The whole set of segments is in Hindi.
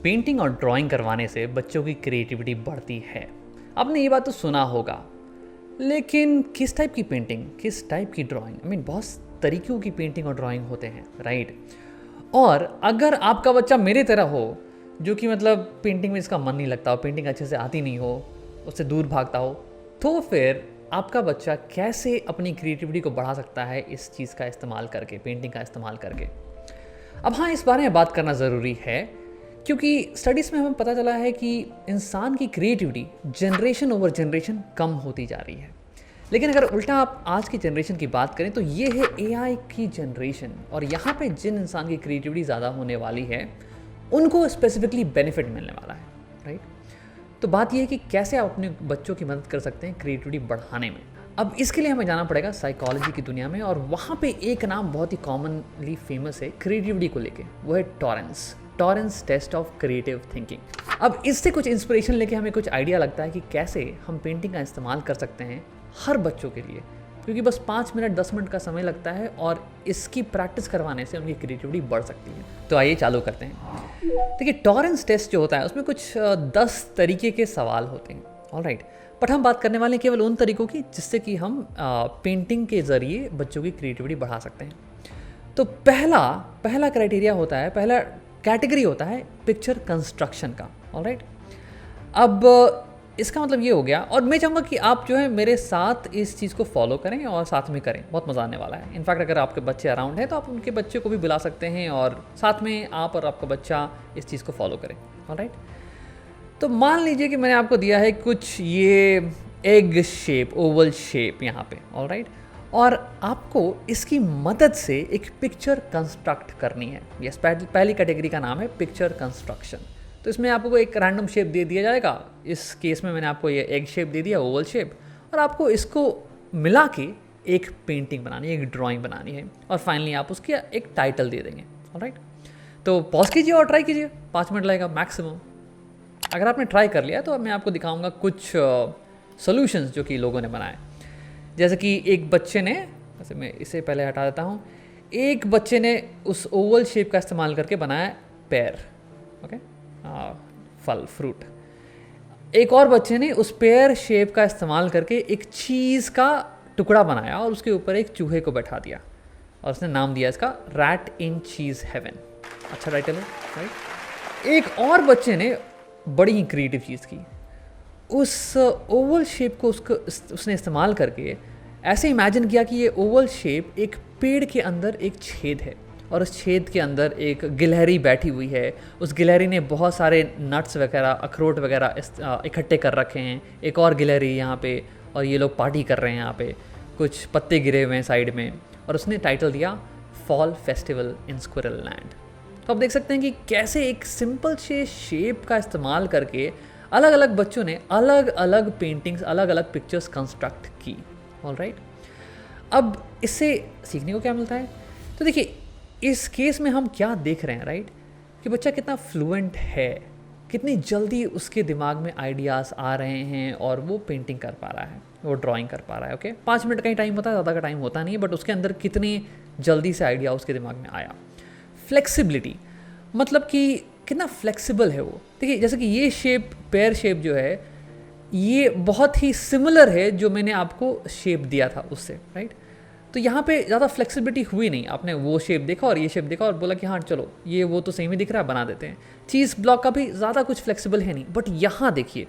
पेंटिंग और ड्राइंग करवाने से बच्चों की क्रिएटिविटी बढ़ती है। आपने ये बात तो सुना होगा, लेकिन किस टाइप की पेंटिंग, किस टाइप की ड्राइंग? बहुत तरीक़ों की पेंटिंग और ड्राइंग होते हैं, राइट? और अगर आपका बच्चा मेरे तरह हो, जो कि पेंटिंग में इसका मन नहीं लगता हो, पेंटिंग अच्छे से आती नहीं हो, उससे दूर भागता हो, तो फिर आपका बच्चा कैसे अपनी क्रिएटिविटी को बढ़ा सकता है इस चीज़ का इस्तेमाल करके, पेंटिंग का इस्तेमाल करके? अब हाँ, इस बारे में बात करना ज़रूरी है, क्योंकि स्टडीज़ में हमें पता चला है कि इंसान की क्रिएटिविटी जनरेशन ओवर जनरेशन कम होती जा रही है। लेकिन अगर उल्टा आप आज की जनरेशन की बात करें तो ये है एआई की जनरेशन, और यहाँ पे जिन इंसान की क्रिएटिविटी ज़्यादा होने वाली है उनको स्पेसिफिकली बेनिफिट मिलने वाला है, राइट? तो बात यह है कि कैसे आप अपने बच्चों की मदद कर सकते हैं क्रिएटिविटी बढ़ाने में। अब इसके लिए हमें जाना पड़ेगा साइकोलॉजी की दुनिया में, और वहाँ पे एक नाम बहुत ही कॉमनली फेमस है क्रिएटिविटी को लेके, वो है Torrance test of creative thinking. अब इससे कुछ इंस्पिरेशन लेके हमें कुछ आइडिया लगता है कि कैसे हम पेंटिंग का इस्तेमाल कर सकते हैं हर बच्चों के लिए, क्योंकि बस 5 मिनट 10 मिनट का समय लगता है और इसकी प्रैक्टिस करवाने से उनकी क्रिएटिविटी बढ़ सकती है। तो आइए चालू करते हैं। देखिए, टॉरेंस टेस्ट जो होता है उसमें कुछ 10 तरीके के सवाल होते हैं, ऑलराइट? बट हम बात करने वाले हैं केवल उन तरीकों की जिससे कि हम पेंटिंग के ज़रिए बच्चों की क्रिएटिविटी बढ़ा सकते हैं। तो पहला क्राइटेरिया होता है, पहला कैटेगरी होता है पिक्चर कंस्ट्रक्शन का, ऑलराइट? अब इसका ये हो गया, और मैं चाहूँगा कि आप जो है मेरे साथ इस चीज़ को फॉलो करें और साथ में करें, बहुत मज़ा आने वाला है। इनफैक्ट अगर आपके बच्चे अराउंड है तो आप उनके बच्चे को भी बुला सकते हैं और साथ में आप और आपका बच्चा इस चीज़ को फॉलो करें, ऑलराइट? तो मान लीजिए कि मैंने आपको दिया है कुछ ये एग शेप, ओवल शेप यहाँ पे, ऑलराइट? और आपको इसकी मदद से एक पिक्चर कंस्ट्रक्ट करनी है। यस, पहली कैटेगरी का नाम है पिक्चर कंस्ट्रक्शन। तो इसमें आपको एक रैंडम शेप दे दिया जाएगा। इस केस में मैंने आपको ये एग शेप दे दिया, ओवल शेप, और आपको इसको मिला के एक पेंटिंग बनानी है, एक ड्राइंग बनानी है, और फाइनली आप उसके एक टाइटल दे देंगे, ऑलराइट? तो पॉज कीजिए और ट्राई कीजिए, 5 मिनट लगेगा मैक्सिमम। अगर आपने ट्राई कर लिया तो मैं आपको दिखाऊंगा कुछ सॉल्यूशंस जो कि लोगों ने बनाए। जैसे कि एक बच्चे ने, वैसे मैं इसे पहले हटा देता हूँ, एक बच्चे ने उस ओवल शेप का इस्तेमाल करके बनाया पैर, ओके, फल, फ्रूट। एक और बच्चे ने उस पेयर शेप का इस्तेमाल करके एक चीज़ का टुकड़ा बनाया और उसके ऊपर एक चूहे को बैठा दिया, और उसने नाम दिया इसका रैट इन चीज़ हेवन। अच्छा टाइटल है, राइट? एक और बच्चे ने बड़ी ही क्रिएटिव चीज़ की, उस ओवल शेप को उसने इस्तेमाल करके ऐसे इमेजिन किया कि ये ओवल शेप एक पेड़ के अंदर एक छेद है, और उस छेद के अंदर एक गिलहरी बैठी हुई है। उस गिलहरी ने बहुत सारे नट्स वगैरह, अखरोट वगैरह इकट्ठे कर रखे हैं। एक और गिलहरी यहाँ पे, और ये लोग पार्टी कर रहे हैं यहाँ पे, कुछ पत्ते गिरे हुए हैं साइड में, और उसने टाइटल दिया fall festival in squirrel land. तो आप देख सकते हैं कि कैसे एक सिंपल से शेप का इस्तेमाल करके अलग अलग बच्चों ने अलग अलग पेंटिंग्स, अलग अलग पिक्चर्स कंस्ट्रक्ट की, ऑलराइट? अब इससे सीखने को क्या मिलता है? तो देखिए, इस केस में हम क्या देख रहे हैं, राइट? कि बच्चा कितना फ्लुएंट है, कितनी जल्दी उसके दिमाग में आइडियाज़ आ रहे हैं, और वो पेंटिंग कर पा रहा है, वो ड्राइंग कर पा रहा है, ओके? 5 मिनट का ही टाइम होता है, ज़्यादा का टाइम होता नहीं है, बट उसके अंदर कितनी जल्दी से आइडिया उसके दिमाग में आया। फ्लेक्सिबिलिटी, कि कितना फ्लेक्सिबल है वो। देखिए, जैसे कि ये शेप, पेयर शेप जो है, ये बहुत ही सिमिलर है जो मैंने आपको शेप दिया था उससे, राइट? तो यहाँ पे ज़्यादा फ्लेक्सिबिलिटी हुई नहीं। आपने वो शेप देखा और ये शेप देखा और बोला कि हाँ चलो, ये वो तो सेम ही दिख रहा है, बना देते हैं। चीज़ ब्लॉक का भी ज़्यादा कुछ फ्लेक्सिबल है नहीं, बट यहाँ देखिए,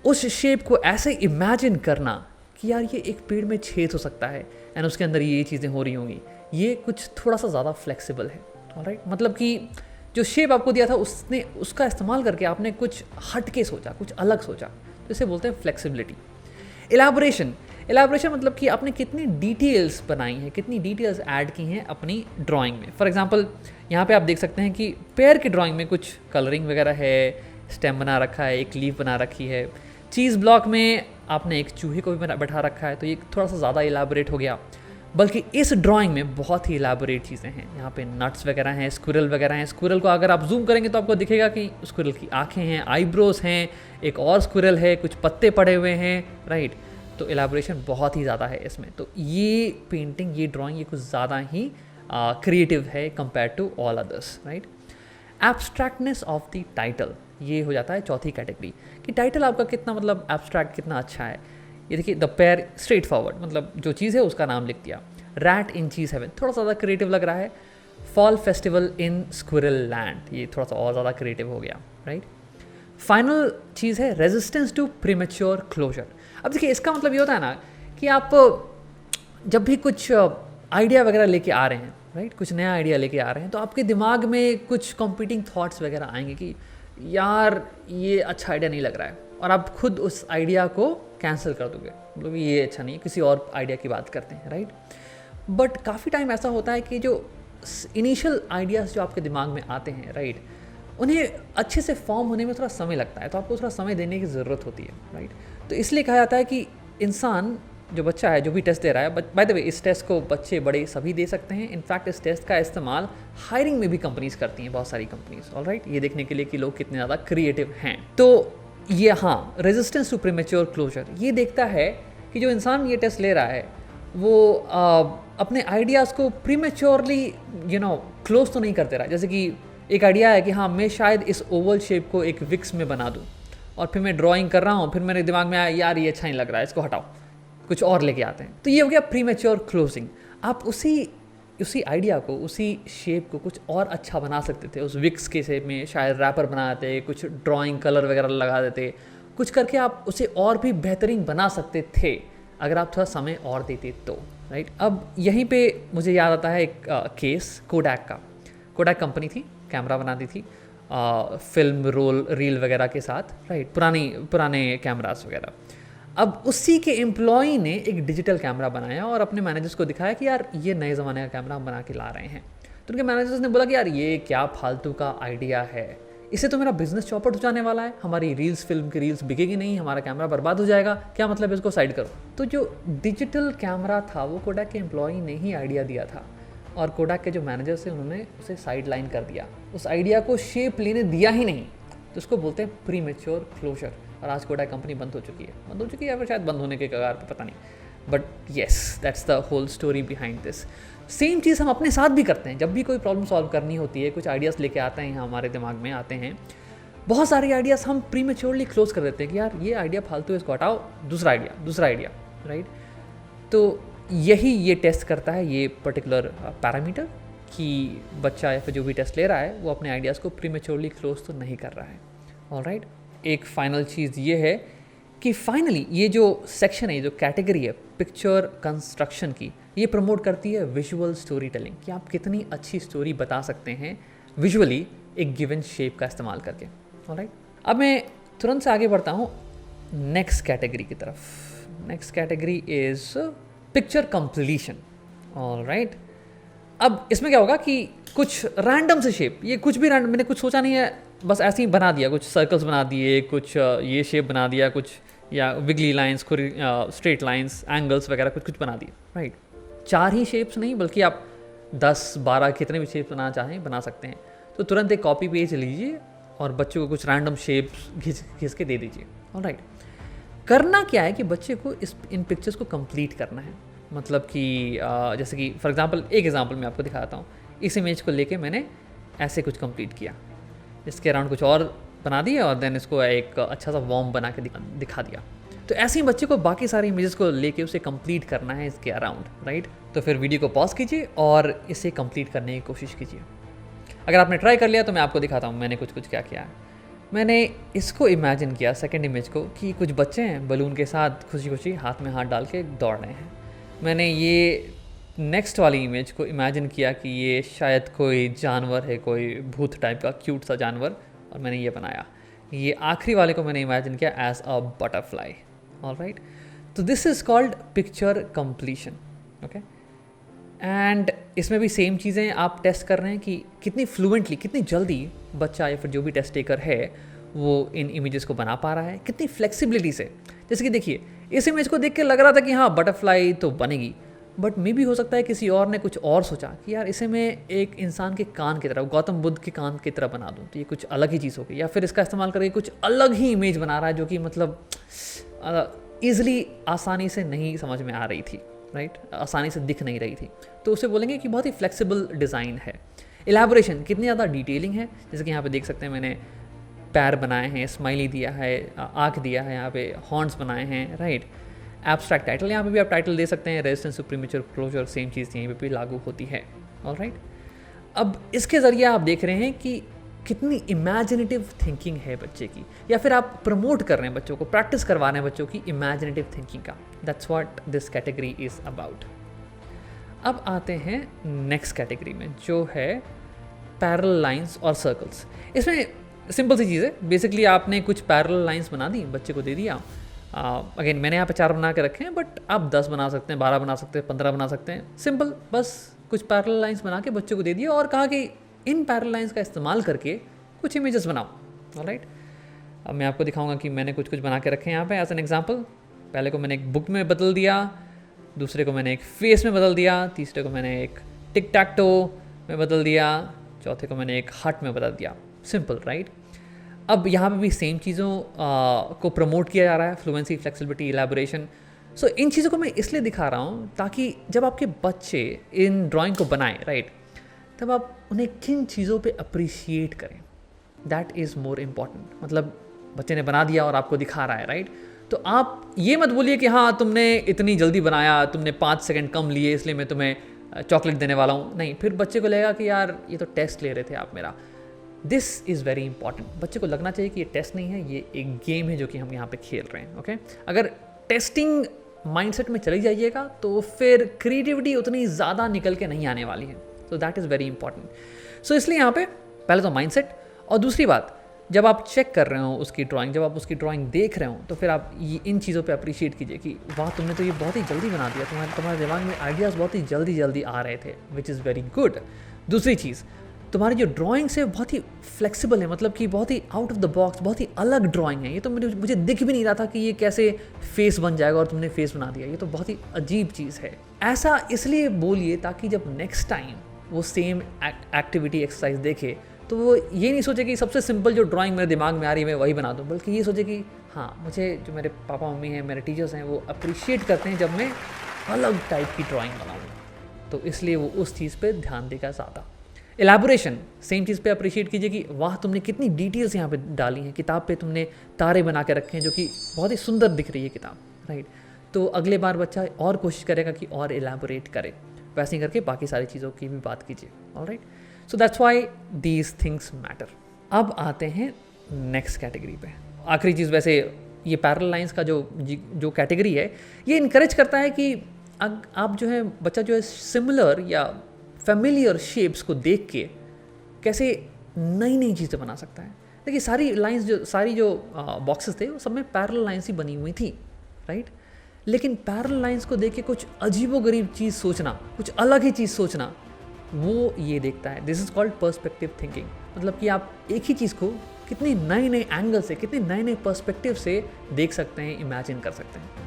उस शेप को ऐसे इमेजिन करना कि यार ये एक पेड़ में छेद हो सकता है एंड उसके अंदर ये चीज़ें हो रही होंगी, ये कुछ थोड़ा सा ज़्यादा फ्लेक्सिबल है, ऑलराइट? कि जो शेप आपको दिया था उसका इस्तेमाल करके आपने कुछ हट के सोचा, कुछ अलग सोचा, तो इसे बोलते हैं फ्लेक्सिबिलिटी। इलैबोरेशन कि आपने कितनी डिटेल्स बनाई हैं, कितनी डिटेल्स ऐड की हैं अपनी ड्राइंग में। फॉर एग्जांपल, यहाँ पे आप देख सकते हैं कि पेड़ की ड्राइंग में कुछ कलरिंग वगैरह है, स्टेम बना रखा है, एक लीफ बना रखी है। चीज़ ब्लॉक में आपने एक चूहे को भी बैठा रखा है, तो ये थोड़ा सा ज़्यादा इलैबोरेट हो गया। बल्कि इस ड्राइंग में बहुत ही इलैबोरेट चीज़ें हैं। यहाँ पे नट्स वगैरह हैं, स्क्विरल वगैरह हैं। स्क्विरल को अगर आप जूम करेंगे तो आपको दिखेगा कि स्क्विरल की आंखें हैं, आईब्रोज हैं, एक और स्क्विरल है, कुछ पत्ते पड़े हुए हैं, राइट? तो इलैबोरेशन बहुत ही ज़्यादा है इसमें। तो ये पेंटिंग, ये ड्राइंग, ये कुछ ज़्यादा ही क्रिएटिव है compare to all others, right? Abstractness of the title, ये हो जाता है चौथी कैटेगरी कि टाइटल आपका कितना मतलब एब्स्ट्रैक्ट, कितना अच्छा है। ये देखिए, द पेयर स्ट्रेट फॉरवर्ड, मतलब जो चीज़ है उसका नाम लिख दिया। रैट इन चीज़ हेवन, थोड़ा सा ज़्यादा क्रिएटिव लग रहा है। Fall festival in squirrel land, ये थोड़ा सा और ज़्यादा क्रिएटिव हो गया, राइट। फाइनल चीज़ है रेजिस्टेंस टू प्रीमेच्योर क्लोजर। अब देखिए, इसका मतलब ये होता है ना कि आप जब भी कुछ आइडिया वगैरह लेके आ रहे हैं, राइट, कुछ नया आइडिया लेके आ रहे हैं, तो आपके दिमाग में कुछ कॉम्पीटिंग थॉट्स वगैरह आएंगे कि यार ये अच्छा आइडिया नहीं लग रहा है, और आप खुद उस आइडिया को कैंसिल कर दोगे, मतलब ये अच्छा नहीं है, किसी और आइडिया की बात करते हैं, राइट। बट काफ़ी टाइम ऐसा होता है कि जो इनिशियल आइडियाज़ जो आपके दिमाग में आते हैं, राइट, उन्हें अच्छे से फॉर्म होने में थोड़ा समय लगता है, तो आपको थोड़ा समय देने की ज़रूरत होती है, राइट। तो इसलिए कहा जाता है कि इंसान, जो बच्चा है, जो भी टेस्ट दे रहा है, बाय द वे इस टेस्ट को बच्चे बड़े सभी दे सकते हैं। इनफैक्ट इस टेस्ट का इस्तेमाल हायरिंग में भी कंपनीज करती हैं, बहुत सारी कंपनीज, ऑलराइट, ये देखने के लिए कि लोग कितने ज़्यादा क्रिएटिव हैं। तो ये, हाँ, रेजिस्टेंस टू प्रीमेच्योर क्लोजर ये देखता है कि जो इंसान ये टेस्ट ले रहा है वो अपने आइडियाज़ को प्रीमेच्योरली क्लोज तो नहीं करते रहा। जैसे कि एक आइडिया है कि हाँ, मैं शायद इस ओवल शेप को एक विक्स में बना दूँ, और फिर मैं ड्राइंग कर रहा हूँ, फिर मेरे दिमाग में आया यार ये अच्छा नहीं लग रहा है, इसको हटाओ, कुछ और लेके आते हैं। तो ये हो गया प्रीमेच्योर क्लोजिंग। आप उसी आइडिया को, उसी शेप को कुछ और अच्छा बना सकते थे। उस विक्स के शेप में शायद रैपर बना देते, कुछ ड्राइंग कलर वगैरह लगा देते, कुछ करके आप उसे और भी बेहतरीन बना सकते थे अगर आप थोड़ा समय और देते तो, राइट। अब यहीं पे मुझे याद आता है एक केस कोडैक का। कोडैक कंपनी थी, कैमरा बनाती थी, फिल्म रोल रील वगैरह के साथ, राइट, पुराने कैमरास वगैरह। अब उसी के एम्प्लॉई ने एक डिजिटल कैमरा बनाया और अपने मैनेजर्स को दिखाया कि यार ये नए ज़माने का कैमरा हम बना के ला रहे हैं। तो उनके मैनेजर्स ने बोला कि यार ये क्या फालतू का आइडिया है, इससे तो मेरा बिजनेस चौपट हो जाने वाला है, हमारी रील्स, फिल्म की रील्स बिकेगी नहीं, हमारा कैमरा बर्बाद हो जाएगा, क्या मतलब इसको साइड करो। तो जो डिजिटल कैमरा था वो कोडैक के एम्प्लॉई ने ही आइडिया दिया था, और कोडैक के जो मैनेजर्स थे उन्होंने उसे साइड लाइन कर दिया, उस आइडिया को शेप लेने दिया ही नहीं। तो उसको बोलते हैं प्रीमेच्योर क्लोजर। और आज कोडैक कंपनी बंद हो चुकी है या फिर शायद बंद होने के कगार पे, पता नहीं। But yes, that's the whole story behind this. Same चीज़ हम अपने साथ भी करते हैं। जब भी कोई प्रॉब्लम सॉल्व करनी होती है, कुछ आइडियाज़ लेके आते हैं, हमारे दिमाग में आते हैं बहुत सारे आइडियाज़, हम प्रीमेच्योरली क्लोज कर देते हैं कि यार ये आइडिया फालतू है, इसको हटाओ, दूसरा आइडिया, राइट। तो यही ये टेस्ट करता है, ये पर्टिकुलर पैरामीटर, कि बच्चा या फिर जो भी टेस्ट ले रहा है वो अपने आइडियाज़ को प्रीमेच्योरली क्लोज तो नहीं कर रहा है, ऑलराइट। एक फाइनल चीज़ ये है कि फाइनली ये जो सेक्शन है, ये जो कैटेगरी है पिक्चर कंस्ट्रक्शन की, ये प्रमोट करती है विजुअल स्टोरी टेलिंग, कि आप कितनी अच्छी स्टोरी बता सकते हैं विजुअली एक गिवन शेप का इस्तेमाल करके, ऑलराइट। अब मैं तुरंत से आगे बढ़ता हूँ नेक्स्ट कैटेगरी की तरफ। Next category is picture completion, alright. अब इसमें क्या होगा कि कुछ रैंडम से शेप, ये कुछ भी रैंडम, मैंने कुछ सोचा नहीं है, बस ऐसे ही बना दिया, कुछ सर्कल्स बना दिए, कुछ ये शेप बना दिया, कुछ या विगली लाइंस, स्ट्रेट लाइंस, एंगल्स वगैरह कुछ बना दिए, राइट। 4 ही शेप्स नहीं, बल्कि आप 10-12 कितने भी शेप्स बनाना चाहें बना सकते हैं। तो तुरंत एक कॉपी पेज लीजिए और बच्चों को कुछ रैंडम शेप्स घिस के दे दीजिए, ऑलराइट। करना क्या है कि बच्चे को इन पिक्चर्स को कंप्लीट करना है। मतलब कि जैसे कि फॉर एग्जांपल, एक एग्जांपल मैं आपको दिखाता हूँ। इस इमेज को लेके मैंने ऐसे कुछ कंप्लीट किया, इसके अराउंड कुछ और बना दिया, और देन इसको एक अच्छा सा वॉर्म बना के दिखा दिया। तो ऐसे ही बच्चे को बाकी सारी इमेजेस को लेके उसे कंप्लीट करना है इसके अराउंड, राइट। तो फिर वीडियो को पॉज कीजिए और इसे कंप्लीट करने की कोशिश कीजिए। अगर आपने ट्राई कर लिया तो मैं आपको दिखाता हूँ मैंने कुछ क्या किया है। मैंने इसको इमेजिन किया, सेकेंड इमेज को, कि कुछ बच्चे हैं बलून के साथ खुशी खुशी हाथ में हाथ डाल के दौड़ रहे हैं। मैंने ये नेक्स्ट वाली इमेज को इमेजिन किया कि ये शायद कोई जानवर है, कोई भूत टाइप का क्यूट सा जानवर, और मैंने ये बनाया। ये आखिरी वाले को मैंने इमेजिन किया एज अ बटरफ्लाई, ऑलराइट। तो this is called picture completion, okay. And इसमें भी सेम चीज़ें आप टेस्ट कर रहे हैं कि कितनी फ्लुएंटली, कितनी जल्दी बच्चा या फिर जो भी टेस्ट टेकर है वो इन इमेजेस को बना पा रहा है, कितनी फ्लेक्सिबिलिटी से। जैसे कि देखिए, इस इमेज को देख के लग रहा था कि हाँ बटरफ्लाई तो बनेगी, बट मे भी हो सकता है किसी और ने कुछ और सोचा कि यार इसे मैं एक इंसान के कान की तरह, गौतम बुद्ध के कान की तरह बना दूँ, तो ये कुछ अलग ही चीज़ होगी। या फिर इसका इस्तेमाल करके कुछ अलग ही इमेज बना रहा है जो कि मतलब ईजिली, आसानी से नहीं समझ में आ रही थी, राइट, आसानी से दिख नहीं रही थी। तो उसे बोलेंगे कि बहुत ही फ्लेक्सिबल डिज़ाइन है। एलैबोरेशन कितनी ज़्यादा डिटेलिंग है, जैसे कि यहाँ पे देख सकते हैं मैंने पैर बनाए हैं, स्माइली दिया है, आँख दिया है, यहाँ पे हॉर्न्स बनाए हैं, राइट। एब्स्ट्रैक्ट टाइटल, यहाँ पे भी आप टाइटल दे सकते हैं, resistance to premature closure, same चीज़ यहीं पे भी लागू होती है, ऑलराइट। अब इसके ज़रिए आप देख रहे हैं कि कितनी इमेजिनेटिव थिंकिंग है बच्चे की, या फिर आप प्रमोट कर रहे हैं बच्चों को, प्रैक्टिस करवा रहे हैं बच्चों की इमेजिनेटिव थिंकिंग का। That's what this category is about. अब आते हैं नेक्स्ट कैटेगरी में, जो है पैरेलल लाइंस और सर्कल्स। इसमें सिंपल सी चीज़ है, बेसिकली आपने कुछ पैरेलल लाइंस बना दी, बच्चे को दे दिया। अगेन मैंने यहाँ पे 4 बना के रखे हैं, बट आप 10 बना सकते हैं, 12 बना सकते हैं, 15 बना सकते हैं। सिंपल, बस कुछ पैरेलल लाइंस बना के बच्चे को दे दिया और कहा कि इन पैरेलल लाइंस का इस्तेमाल करके कुछ इमेजेस बनाओ, ऑलराइट। अब मैं आपको दिखाऊंगा कि मैंने कुछ बना के रखे हैं यहाँ पे एज एन एग्जांपल। पहले को मैंने एक बुक में बदल दिया, दूसरे को मैंने एक फेस में बदल दिया, तीसरे को मैंने एक टिक टैक टो में बदल दिया, चौथे को मैंने एक हार्ट में बदल दिया। Simple, right. अब यहाँ पे भी सेम चीज़ों को प्रमोट किया जा रहा है, फ्लुएंसी, फ्लेक्सिबिलिटी, इलैबोरेशन। सो इन चीज़ों को मैं इसलिए दिखा रहा हूँ ताकि जब आपके बच्चे इन ड्राइंग को बनाएं, राइट, तब आप उन्हें किन चीज़ों पे अप्रिशिएट करें, दैट इज़ मोर इम्पॉर्टेंट। मतलब बच्चे ने बना दिया और आपको दिखा रहा है, राइट, तो आप ये मत बोलिए कि हाँ तुमने इतनी जल्दी बनाया, तुमने 5 सेकंड कम लिए इसलिए मैं तुम्हें चॉकलेट देने वाला हूँ। नहीं, फिर बच्चे को लगेगा कि यार ये तो टेस्ट ले रहे थे आप मेरा। This is very important. बच्चे को लगना चाहिए कि ये टेस्ट नहीं है, ये एक गेम है जो कि हम यहाँ पे खेल रहे हैं, ओके। अगर टेस्टिंग माइंडसेट में चली जाइएगा तो फिर क्रिएटिविटी उतनी ज़्यादा निकल के नहीं आने वाली है। So that is very important. So इसलिए यहाँ पे पहले तो माइंडसेट, और दूसरी बात, जब आप चेक कर रहे हो उसकी ड्राइंग, जब आप उसकी ड्राइंग देख रहे हो, तो फिर आप इन चीज़ों पे अप्रिशिएट कीजिए कि वाह तुमने तो ये बहुत ही जल्दी बना दिया, तुम्हारे दिमाग में आइडियाज़ बहुत ही जल्दी आ रहे थे, विच इज़ वेरी गुड। दूसरी चीज़, तुम्हारी जो ड्राइंग्स है बहुत ही फ्लेक्सिबल है, मतलब कि बहुत ही आउट ऑफ द बॉक्स, बहुत ही अलग ड्राइंग है। ये तो मुझे दिख भी नहीं रहा था कि ये कैसे फेस बन जाएगा और तुमने फेस बना दिया, ये तो बहुत ही अजीब चीज़ है। ऐसा इसलिए बोलिए ताकि जब नेक्स्ट टाइम वो सेम एक्टिविटी एक्सरसाइज देखे तो वो ये नहीं सोचे कि सबसे सिंपल जो ड्राइंग मेरे दिमाग में आ रही है मैं वही बना दूँ, बल्कि ये सोचे कि हाँ मुझे जो मेरे पापा मम्मी हैं, मेरे टीचर्स हैं, वो अप्रिशिएट करते हैं जब मैं अलग टाइप की ड्राइंग बनाऊँ, तो इसलिए वो उस चीज़ पे ध्यान देगा ज़्यादा। एलैबोरेशन, सेम चीज़ पे अप्रिशिएट कीजिए कि वाह तुमने कितनी डिटेल्स यहाँ पे डाली हैं, किताब पे तुमने तारे बना के रखे हैं जो कि बहुत ही सुंदर दिख रही है किताब, राइट। तो अगले बार बच्चा और कोशिश करेगा कि और एलैबोरेट करे, वैसे ही करके बाकी सारी चीज़ों की भी बात कीजिए, alright. So that's why these things matter. अब आते हैं नेक्स्ट कैटेगरी पे। आखिरी चीज़, वैसे ये पैरेलल लाइंस का जो कैटेगरी है, ये इनकरेज करता है कि आप जो है बच्चा जो है सिमिलर या फेमिलियर शेप्स को देख के कैसे नई नई चीज़ें बना सकता है। देखिए सारी जो बॉक्सेस थे वो सब में पैरेलल लाइंस ही बनी हुई थी, राइट। लेकिन पैरेलल लाइंस को देख के कुछ अजीबोगरीब चीज़ सोचना, कुछ अलग ही चीज़ सोचना, वो ये देखता है। This is called perspective thinking. मतलब कि आप एक ही चीज़ को कितने नए नए एंगल से, कितने नए नए पर्सपेक्टिव से देख सकते हैं, इमेजिन कर सकते हैं।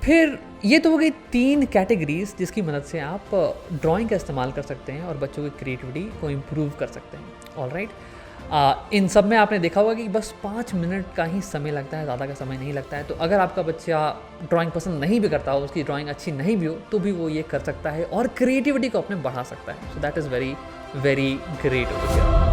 फिर ये तो हो गई 3 कैटेगरीज जिसकी मदद से आप ड्राइंग का इस्तेमाल कर सकते हैं और बच्चों की क्रिएटिविटी को इम्प्रूव कर सकते हैं, ऑलराइट। इन सब में आपने देखा होगा कि बस 5 मिनट का ही समय लगता है, ज़्यादा का समय नहीं लगता है। तो अगर आपका बच्चा ड्राइंग पसंद नहीं भी करता हो, उसकी ड्राइंग अच्छी नहीं भी हो, तो भी वो ये कर सकता है और क्रिएटिविटी को अपने बढ़ा सकता है। So that is very very great over here.